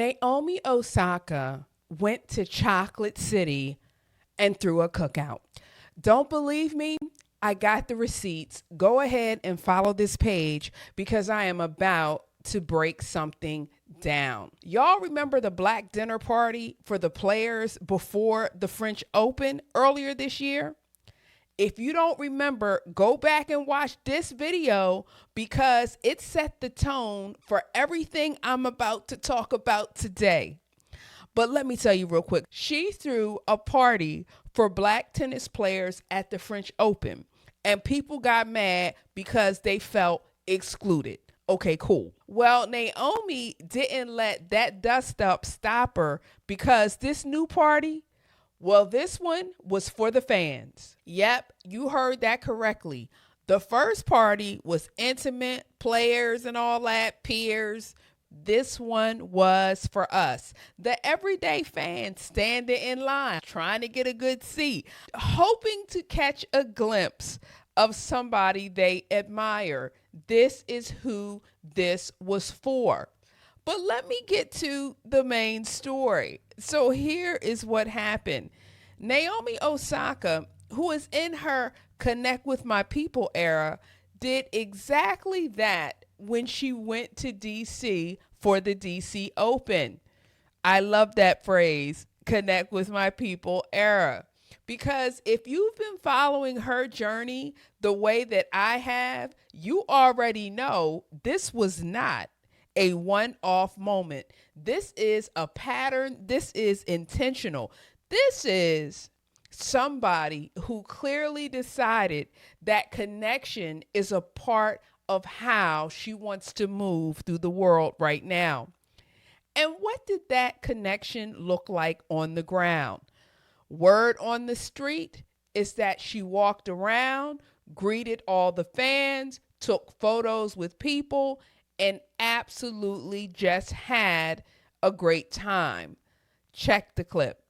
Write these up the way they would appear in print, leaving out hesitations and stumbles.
Naomi Osaka went to Chocolate City and threw a cookout. Don't believe me? I got the receipts. Go ahead and follow this page because I am about to break something down. Y'all remember the black dinner party for the players before the French Open earlier this year? If you don't remember, go back and watch this video because it set the tone for everything I'm about to talk about today. But let me tell you real quick. She threw a party for black tennis players at the French Open, and people got mad because they felt excluded. Okay, cool. Well, Naomi didn't let that dust up stop her because this new party, well, this one was for the fans. Yep, you heard that correctly. The first party was intimate, players and all that, peers. This one was for us, the everyday fans standing in line, trying to get a good seat, hoping to catch a glimpse of somebody they admire. This is who this was for. But let me get to the main story. So here is what happened. Naomi Osaka, who is in her Connect with My People era, did exactly that when she went to DC for the DC Open. I love that phrase, Connect with My People era. Because if you've been following her journey the way that I have, you already know this was not a one-off moment. This is a pattern. This is intentional. This is somebody who clearly decided that connection is a part of how she wants to move through the world right now. And what did that connection look like on the ground? Word on the street is that she walked around, greeted all the fans, took photos with people, and absolutely just had a great time. Check the clip.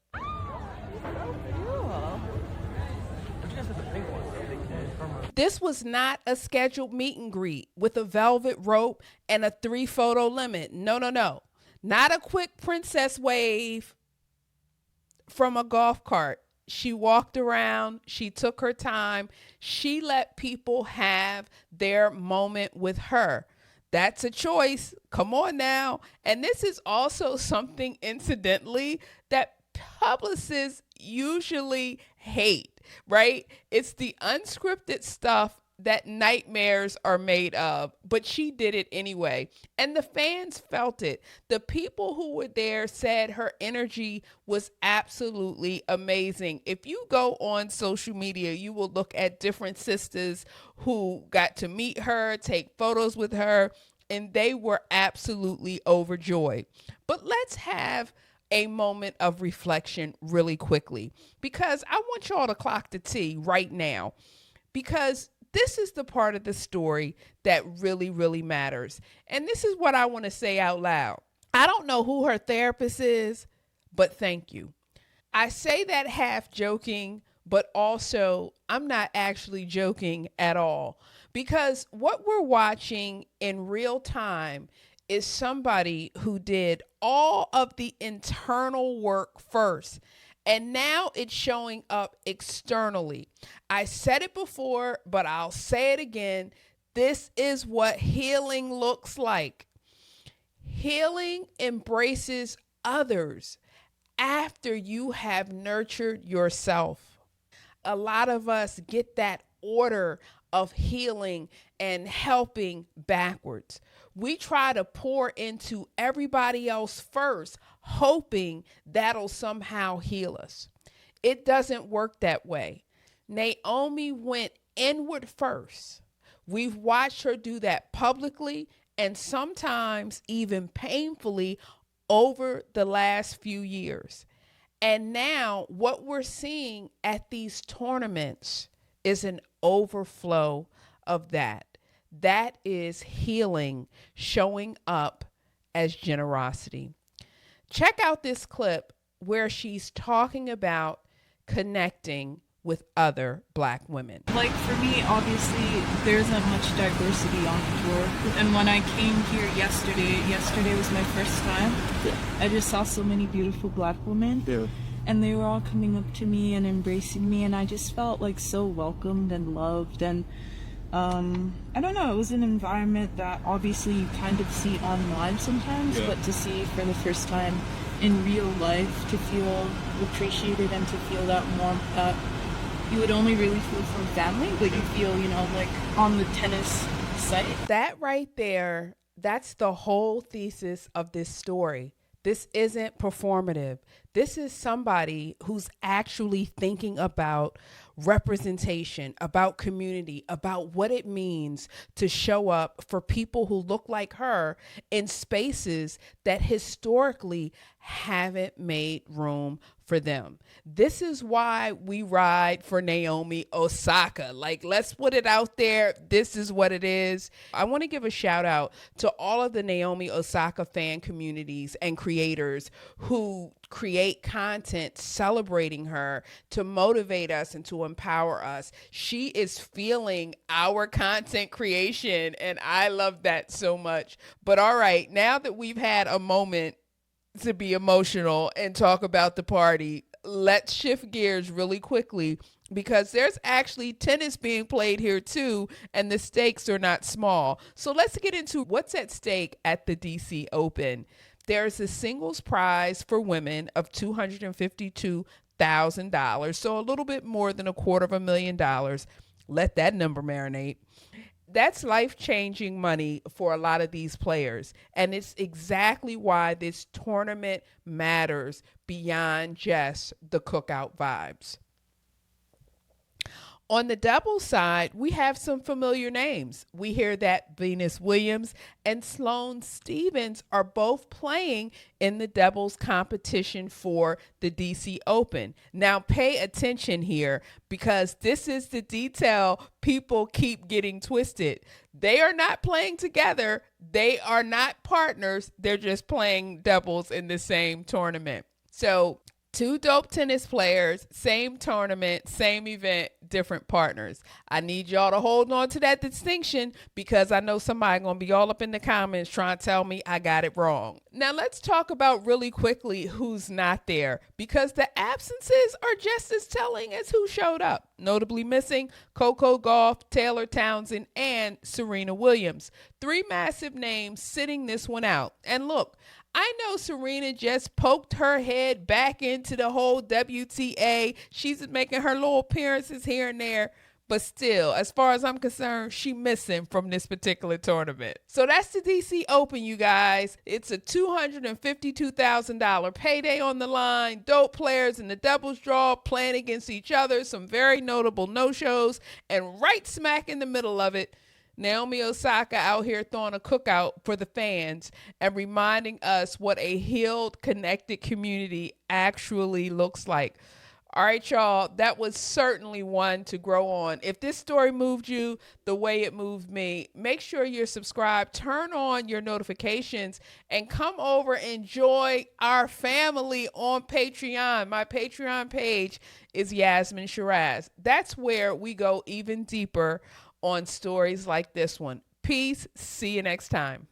This was not a scheduled meet and greet with a velvet rope and a 3-photo limit. No. Not a quick princess wave from a golf cart. She walked around. She took her time. She let people have their moment with her. That's a choice. Come on now. And this is also something, incidentally, that publicists usually hate, right? It's the unscripted stuff that nightmares are made of, but she did it anyway. And the fans felt it. The people who were there said her energy was absolutely amazing. If you go on social media, you will look at different sisters who got to meet her, take photos with her, and they were absolutely overjoyed. But let's have a moment of reflection really quickly, because I want y'all to clock the T right now, because this is the part of the story that really, really matters. And this is what I want to say out loud. I don't know who her therapist is, but thank you. I say that half joking, but also I'm not actually joking at all, because what we're watching in real time is somebody who did all of the internal work first. And now it's showing up externally. I said it before, but I'll say it again. This is what healing looks like. Healing embraces others after you have nurtured yourself. A lot of us get that order of healing and helping backwards. We try to pour into everybody else first, hoping that'll somehow heal us. It doesn't work that way. Naomi went inward first. We've watched her do that publicly and sometimes even painfully over the last few years. And now what we're seeing at these tournaments is an overflow of that. That is healing showing up as generosity. Check out this clip where she's talking about connecting with other Black women. Like for me, obviously, there isn't much diversity on the tour. And when I came here yesterday was my first time. Yeah. I just saw so many beautiful Black women. Yeah. And they were all coming up to me and embracing me, and I just felt like so welcomed and loved. And I don't know, it was an environment that obviously you kind of see online sometimes, but to see for the first time in real life, to feel appreciated and to feel that warmth that you would only really feel from family, but you feel, like on the tennis site. That right there, that's the whole thesis of this story. This isn't performative. This is somebody who's actually thinking about representation, about community, about what it means to show up for people who look like her in spaces that historically haven't made room for them. This is why we ride for Naomi Osaka. Like, let's put it out there. This is what it is. I want to give a shout out to all of the Naomi Osaka fan communities and creators who create content celebrating her to motivate us and to empower us. She is feeling our content creation, and I love that so much. But all right, now that we've had a moment to be emotional and talk about the party, let's shift gears really quickly, because there's actually tennis being played here too, and the stakes are not small. So let's get into what's at stake at the DC Open. There's a singles prize for women of $252,000, so a little bit more than $250,000. Let that number marinate. That's life-changing money for a lot of these players, and it's exactly why this tournament matters beyond just the cookout vibes. On the doubles side, we have some familiar names. We hear that Venus Williams and Sloane Stephens are both playing in the doubles competition for the DC Open. Now pay attention here, because this is the detail people keep getting twisted. They are not playing together. They are not partners. They're just playing doubles in the same tournament. So two dope tennis players, same tournament, same event, different partners. I need y'all to hold on to that distinction, because I know somebody gonna be all up in the comments trying to tell me I got it wrong. Now let's talk about really quickly who's not there, because the absences are just as telling as who showed up. Notably missing Coco Gauff, Taylor Townsend, and Serena Williams. Three massive names sitting this one out. And look, I know Serena just poked her head back into the whole WTA. She's making her little appearances here and there. But still, as far as I'm concerned, she missing from this particular tournament. So that's the DC Open, you guys. It's a $252,000 payday on the line. Dope players in the doubles draw playing against each other. Some very notable no-shows. And right smack in the middle of it, Naomi Osaka out here throwing a cookout for the fans and reminding us what a healed, connected community actually looks like. All right, y'all, that was certainly one to grow on. If this story moved you the way it moved me, make sure you're subscribed, turn on your notifications, and come over and join our family on Patreon. My Patreon page is Yasmin Shiraz. That's where we go even deeper on stories like this one. Peace. See you next time.